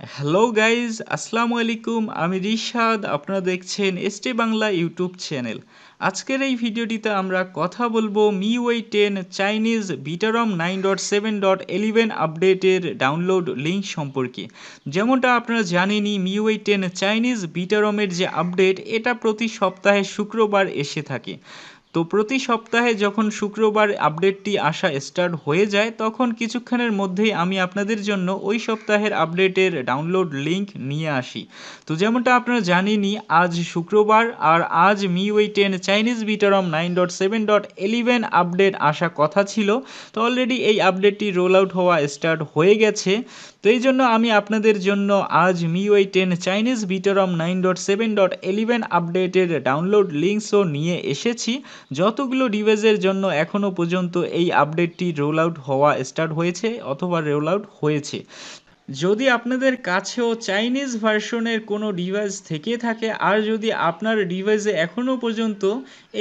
Hello guys, আসসালামু আলাইকুম। আমি রিশাদ, আপনারা দেখছেন এসটি বাংলা ইউটিউব চ্যানেল। আজকের এই ভিডিওটিতে আমরা কথা বলবো MIUI 10 চাইনিজ বিটারম 9.7.11 আপডেটের ডাউনলোড লিঙ্ক সম্পর্কে। যেমনটা আপনারা জানেনই, MIUI 10 চাইনিজ বিটারমের যে আপডেট, এটা প্রতি সপ্তাহে শুক্রবার এসে থাকে। তো প্রতি সপ্তাহে যখন শুক্রবার আপডেটটি আসা স্টার্ট হয়ে যায়, তখন কিছুক্ষণের মধ্যেই আমি আপনাদের জন্য ওই সপ্তাহের আপডেটের ডাউনলোড লিঙ্ক নিয়ে আসি। তো যেমনটা আপনারা জানেনই, আজ শুক্রবার আর আজ MIUI 10 চাইনিজ বিটারম 9.7.11 আপডেট আসা কথা ছিল। তো অলরেডি এই আপডেটটি রোল আউট হওয়া স্টার্ট হয়ে গেছে। তো এই জন্য আমি আপনাদের জন্য আজ MIUI 10 চাইনিজ বিটারম 9.7.11 আপডেটের ডাউনলোড লিঙ্কসও নিয়ে এসেছি। যতগুলো ডিভাইসের জন্য এখনও পর্যন্ত এই আপডেটটি রোল আউট হওয়া স্টার্ট হয়েছে অথবা রোল আউট হয়েছে। যদি আপনাদের কাছেও চাইনিজ ভার্সনের কোনো ডিভাইস থেকে থাকে, আর যদি আপনার ডিভাইসে এখনও পর্যন্ত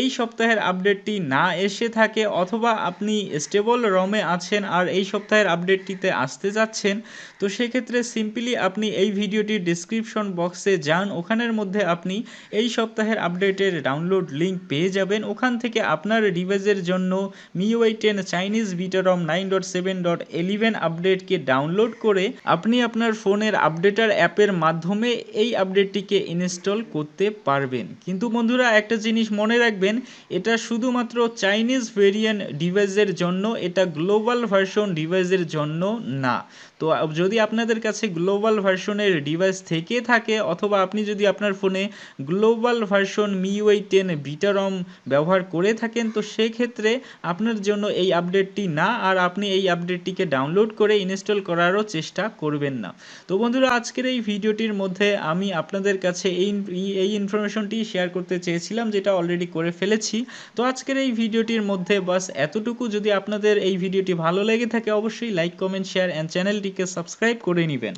এই সপ্তাহের আপডেটটি না এসে থাকে, অথবা আপনি স্টেবল রমে আছেন আর এই সপ্তাহের আপডেটটিতে আসতে যাচ্ছেন, তো সেক্ষেত্রে সিম্পলি আপনি এই ভিডিওটির ডিসক্রিপশন বক্সে যান। ওখানের মধ্যে আপনি এই সপ্তাহের আপডেটের ডাউনলোড লিঙ্ক পেয়ে যাবেন। ওখান থেকে আপনার ডিভাইসের জন্য MIUI 10 চাইনিজ বিটারম 9.7.11 আপডেটকে ডাউনলোড করে আপনি আপনার ফোনের আপডেটার অ্যাপের মাধ্যমে এই আপডেটটিকে ইনস্টল করতে পারবেন। কিন্তু বন্ধুরা, একটা জিনিস মনে রাখবেন, এটা শুধুমাত্র চাইনিজ ভেরিয়েন্ট ডিভাইসের জন্য, এটা গ্লোবাল ভার্সন ডিভাইসের জন্য না। তো যদি আপনাদের কাছে গ্লোবাল ভার্সনের ডিভাইস থেকে থাকে, অথবা আপনি যদি আপনার ফোনে গ্লোবাল ভার্সন MIUI 10 বিটারম ব্যবহার করে থাকেন, তো সেক্ষেত্রে আপনার জন্য এই আপডেটটি না, আর আপনি এই আপডেটটিকে ডাউনলোড করে ইনস্টল করারও চেষ্টা করবেন না। তো বন্ধুরা, আজকের এই ভিডিওটির মধ্যে আমি আপনাদের কাছে এই ইনফরমেশনটি শেয়ার করতে চেয়েছিলাম, যেটা অলরেডি করে ফেলেছি। তো আজকের এই ভিডিওটির মধ্যে বাস এতটুকু। যদি আপনাদের এই ভিডিওটি ভালো লেগে থাকে, অবশ্যই লাইক, কমেন্ট, শেয়ার অ্যান্ড চ্যানেলটিকে সাবস্ক্রাইব করে নেবেন।